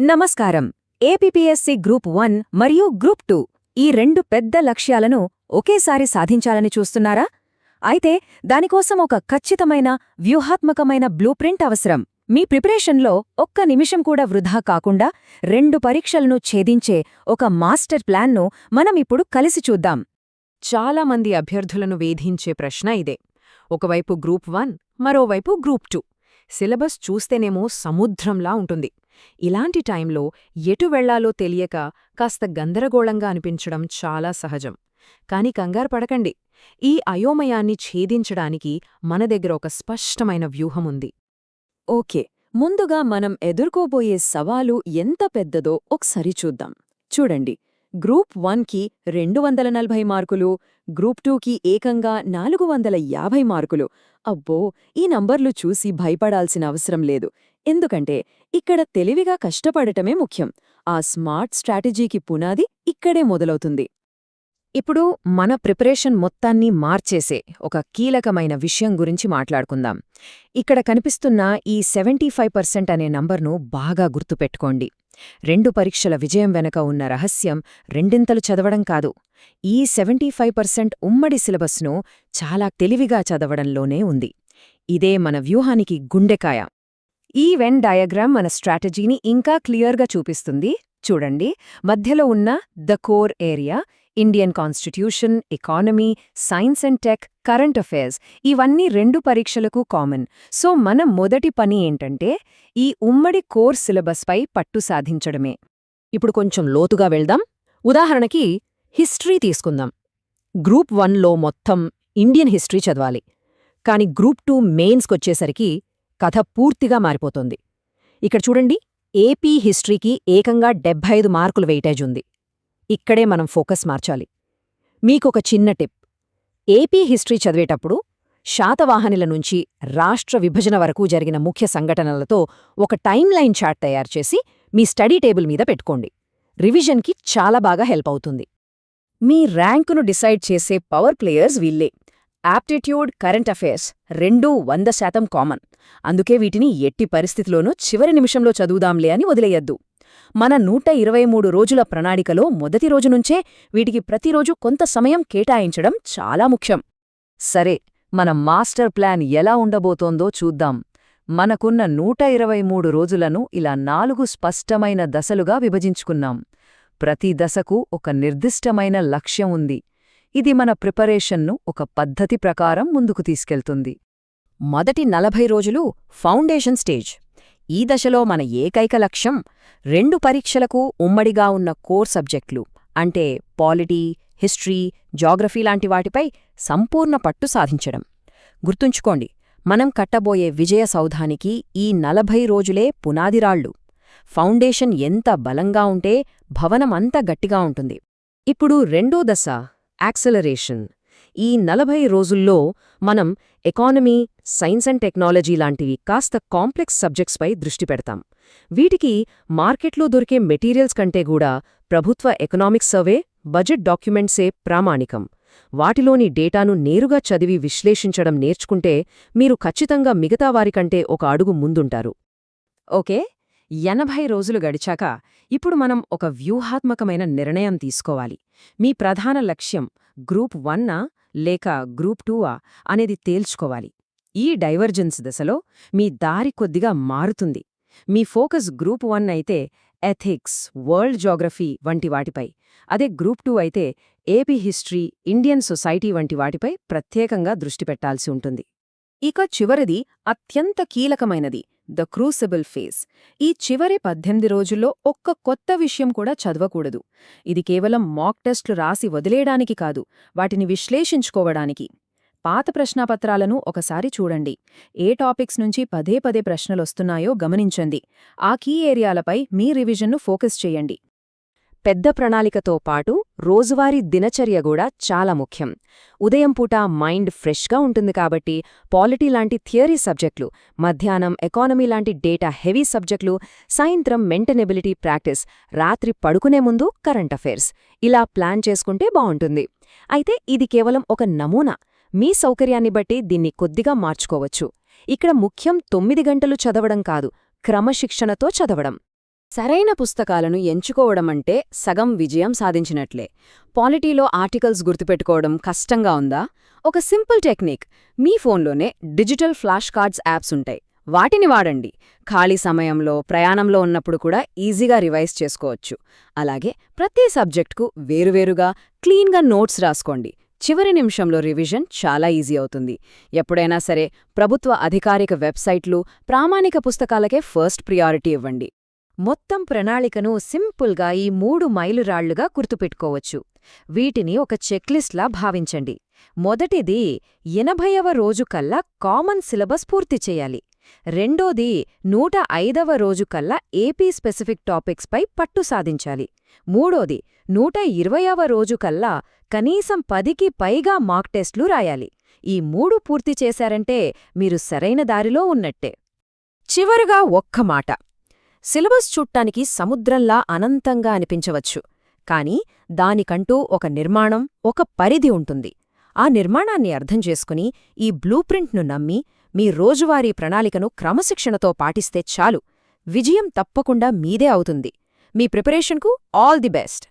నమస్కారం. APPSC group 1 మరియు group 2 ఈ రెండు పెద్ద లక్ష్యాలను ఒకేసారి సాధించాలని చూస్తున్నారా? అయితే దానికోసం ఒక ఖచ్చితమైన వ్యూహాత్మకమైన బ్లూప్రింట్ అవసరం. మీ ప్రిపరేషన్లో ఒక్క నిమిషం కూడా వృధా కాకుండా రెండు పరీక్షలను ఛేదించే ఒక మాస్టర్ ప్లాన్ను మనమిప్పుడు కలిసి చూద్దాం. చాలామంది అభ్యర్థులను వేధించే ప్రశ్న ఇదే. ఒకవైపు గ్రూప్ 1, మరోవైపు గ్రూప్ 2. సిలబస్ చూస్తేనేమో సముద్రంలా ఉంటుంది. ఇలాంటి టైంలో ఎటు వెళ్లాలో తెలియక కాస్త గందరగోళంగా అనిపించడం చాలా సహజం. కాని కంగారు పడకండి, ఈ అయోమయాన్ని ఛేదించడానికి మన దగ్గర ఒక స్పష్టమైన వ్యూహముంది. ఓకే, ముందుగా మనం ఎదుర్కోబోయే సవాలు ఎంత పెద్దదో ఒకసారి చూద్దాం. చూడండి, గ్రూప్ 1కి 240 మార్కులు, గ్రూప్ 2కి ఏకంగా 450 మార్కులు. అబ్బో, ఈ నంబర్లు చూసి భయపడాల్సిన అవసరం లేదు. ఎందుకంటే ఇక్కడ తెలివిగా కష్టపడటమే ముఖ్యం. ఆ స్మార్ట్ స్ట్రాటజీకి పునాది ఇక్కడే మొదలవుతుంది. ఇప్పుడు మన ప్రిపరేషన్ మొత్తాన్ని మార్చేసే ఒక కీలకమైన విషయం గురించి మాట్లాడుకుందాం. ఇక్కడ కనిపిస్తున్న ఈ 75% అనే నంబర్ను బాగా గుర్తుపెట్టుకోండి. 2 పరీక్షల విజయం వెనక ఉన్న రహస్యం రెండింతలు చదవడం కాదు. ఈ 75% ఉమ్మడి సిలబస్ను చాలా తెలివిగా చదవడంలోనే ఉంది. ఇదే మన వ్యూహానికి గుండెకాయ. ఈ వెన్ డయాగ్రామ్ మన స్ట్రాటజీని ఇంకా క్లియర్గా చూపిస్తుంది. చూడండి, మధ్యలో ఉన్న the core area, Indian constitution, economy, science and tech, current affairs ఇవన్నీ 2 పరీక్షలకు కామన్. సో మన మొదటి పని ఏంటంటే ఈ ఉమ్మడి కోర్ సిలబస్పై పట్టు సాధించడమే. ఇప్పుడు కొంచెం లోతుగా వెళ్దాం. ఉదాహరణకి హిస్టరీ తీసుకుందాం. గ్రూప్ 1లో మొత్తం ఇండియన్ హిస్టరీ చదవాలి. కాని గ్రూప్ 2 మెయిన్స్కొచ్చేసరికి కథ పూర్తిగా మారిపోతుంది. ఇక్కడ చూడండి, ఏపీ హిస్టరీకి ఏకంగా 75 మార్కుల వెయిటేజ్ ఉంది. ఇక్కడే మనం ఫోకస్ మార్చాలి. మీకొక చిన్న టిప్. ఏపీ హిస్టరీ చదివేటప్పుడు శాతవాహనుల నుంచి రాష్ట్ర విభజన వరకు జరిగిన ముఖ్య సంఘటనలతో ఒక టైమ్ లైన్ చార్ట్ తయారుచేసి మీ స్టడీ టేబుల్ మీద పెట్టుకోండి. రివిజన్కి చాలా బాగా హెల్ప్ అవుతుంది. మీ ర్యాంకును డిసైడ్ చేసే పవర్ ప్లేయర్స్ వీళ్ళే. యాప్టిట్యూడ్, కరెంట్ అఫైర్స్ రెండూ 100% కామన్. అందుకే వీటిని ఎట్టి పరిస్థితిలోనూ చివరి నిమిషంలో చదువుదాంలే అని వదిలేయద్దు. మన 123 రోజుల ప్రణాళికలో మొదటి రోజు నుంచే వీటికి ప్రతిరోజు కొంత సమయం కేటాయించడం చాలా ముఖ్యం. సరే, మన మాస్టర్ ప్లాన్ ఎలా ఉండబోతోందో చూద్దాం. మనకున్న 123 రోజులను ఇలా 4 స్పష్టమైన దశలుగా విభజించుకున్నాం. ప్రతి దశకు ఒక నిర్దిష్టమైన లక్ష్యం ఉంది. ఇది మన ప్రిపరేషన్ను ఒక పద్ధతి ప్రకారం ముందుకు తీసుకెళ్తుంది. మొదటి 40 రోజులు ఫౌండేషన్ స్టేజ్. ఈ దశలో మన ఏకైక లక్ష్యం 2 పరీక్షలకు ఉమ్మడిగా ఉన్న కోర్ సబ్జెక్టులు అంటే పాలిటీ, హిస్టరీ, జాగ్రఫీ లాంటి వాటిపై సంపూర్ణ పట్టు సాధించడం. గుర్తుంచుకోండి, మనం కట్టబోయే విజయ సౌధానికి ఈ 40 రోజులే పునాదిరాళ్లు. ఫౌండేషన్ ఎంత బలంగా ఉంటే భవనం అంత గట్టిగా ఉంటుంది. ఇప్పుడు రెండో దశ యాక్సలరేషన్. ఈ 40 రోజుల్లో మనం ఎకానమీ, సైన్స్ అండ్ టెక్నాలజీ లాంటివి కాస్త కాంప్లెక్స్ సబ్జెక్ట్స్పై దృష్టి పెడతాం. వీటికి మార్కెట్లో దొరికే మెటీరియల్స్ కంటే కూడా ప్రభుత్వ ఎకనామిక్ సర్వే, బడ్జెట్ డాక్యుమెంట్సే ప్రామాణికం. వాటిలోని డేటాను నేరుగా చదివి విశ్లేషించడం నేర్చుకుంటే మీరు ఖచ్చితంగా మిగతా వారికంటే ఒక అడుగు ముందుంటారు. ఓకే, 80 రోజులు గడిచాక ఇప్పుడు మనం ఒక వ్యూహాత్మకమైన నిర్ణయం తీసుకోవాలి. మీ ప్రధాన లక్ష్యం గ్రూప్ 1ఆ లేక గ్రూప్ 2ఆ అనేది తేల్చుకోవాలి. ఈ డైవర్జెన్స్ దశలో మీ దారి కొద్దిగా మారుతుంది. మీ ఫోకస్ గ్రూప్ 1 అయితే ఎథిక్స్, వరల్డ్ జాగ్రఫీ వంటి వాటిపై, అదే గ్రూప్ 2 అయితే ఏపీ హిస్టరీ, ఇండియన్ సొసైటీ వంటి వాటిపై ప్రత్యేకంగా దృష్టి పెట్టాల్సి ఉంటుంది. ఇక చివరిది అత్యంత కీలకమైనది, ద క్రూసిబుల్ ఫేజ్. ఈ చివరి 18 రోజుల్లో ఒక్క కొత్త విషయం కూడా చదవకూడదు. ఇది కేవలం మాక్ టెస్ట్లు రాసి వదిలేయడానికి కాదు, వాటిని విశ్లేషించుకోవడానికి. పాత ప్రశ్నాపత్రాలను ఒకసారి చూడండి. ఏ టాపిక్స్ నుంచి పదే పదే ప్రశ్నలొస్తున్నాయో గమనించండి. ఆ కీ ఏరియాలపై మీ రివిజన్ను ఫోకస్ చేయండి. పెద్ద ప్రణాళికతో పాటు రోజువారీ దినచర్య కూడా చాలా ముఖ్యం. ఉదయం పూట మైండ్ ఫ్రెష్గా ఉంటుంది కాబట్టి పాలిటీ లాంటి థియరీ సబ్జెక్టులు, మధ్యాహ్నం ఎకానమీ లాంటి డేటా హెవీ సబ్జెక్టులు, సాయంత్రం మెంటల్ ఎబిలిటీ ప్రాక్టీస్, రాత్రి పడుకునే ముందు కరెంట్ అఫైర్స్ ఇలా ప్లాన్ చేసుకుంటే బావుంటుంది. అయితే ఇది కేవలం ఒక నమూనా. మీ సౌకర్యాన్ని బట్టి దీన్ని కొద్దిగా మార్చుకోవచ్చు. ఇక్కడ ముఖ్యం 9 గంటలు చదవడం కాదు, క్రమశిక్షణతో చదవడం. సరైన పుస్తకాలను ఎంచుకోవడమంటే సగం విజయం సాధించినట్లే. పాలిటీలో ఆర్టికల్స్ గుర్తుపెట్టుకోవడం కష్టంగా ఉందా? ఒక సింపుల్ టెక్నిక్. మీ ఫోన్లోనే డిజిటల్ ఫ్లాష్ కార్డ్స్ యాప్స్ ఉంటాయి. వాటిని వాడండి. ఖాళీ సమయంలో, ప్రయాణంలో ఉన్నప్పుడు కూడా ఈజీగా రివైజ్ చేసుకోవచ్చు. అలాగే ప్రతి సబ్జెక్ట్కు వేరువేరుగా, క్లీన్గా నోట్స్ రాసుకోండి. చివరి నిమిషంలో రివిజన్ చాలా ఈజీ అవుతుంది. ఎప్పుడైనా సరే ప్రభుత్వ అధికారిక వెబ్సైట్లు, ప్రామాణిక పుస్తకాలకే ఫస్ట్ ప్రియారిటీ ఇవ్వండి. మొత్తం ప్రణాళికను సింపుల్గా ఈ 3 మైలురాళ్లుగా గుర్తుపెట్టుకోవచ్చు. వీటిని ఒక చెక్లిస్ట్లా భావించండి. మొదటిది 80వ రోజు కల్లా కామన్ సిలబస్ పూర్తి చేయాలి. రెండోది 105వ రోజు కల్లా ఏపీ స్పెసిఫిక్ టాపిక్స్పై పట్టు సాధించాలి. మూడోది 120వ రోజు కల్లా కనీసం 10కి పైగా మాక్ టెస్ట్లు రాయాలి. ఈ 3 పూర్తి చేశారంటే మీరు సరైన దారిలో ఉన్నట్టే. చివరగా ఒక్క మాట. సిలబస్ చూట్టానికి సముద్రంలా అనంతంగా అనిపించవచ్చు, కానీ దానికంటూ ఒక నిర్మాణం, ఒక పరిధి ఉంటుంది. ఆ నిర్మాణాన్ని అర్థం చేసుకుని ఈ బ్లూప్రింట్ను నమ్మి మీ రోజువారీ ప్రణాళికను క్రమశిక్షణతో పాటిస్తే చాలు, విజయం తప్పకుండా మీదే అవుతుంది. మీ ప్రిపరేషన్కు ఆల్ ది బెస్ట్.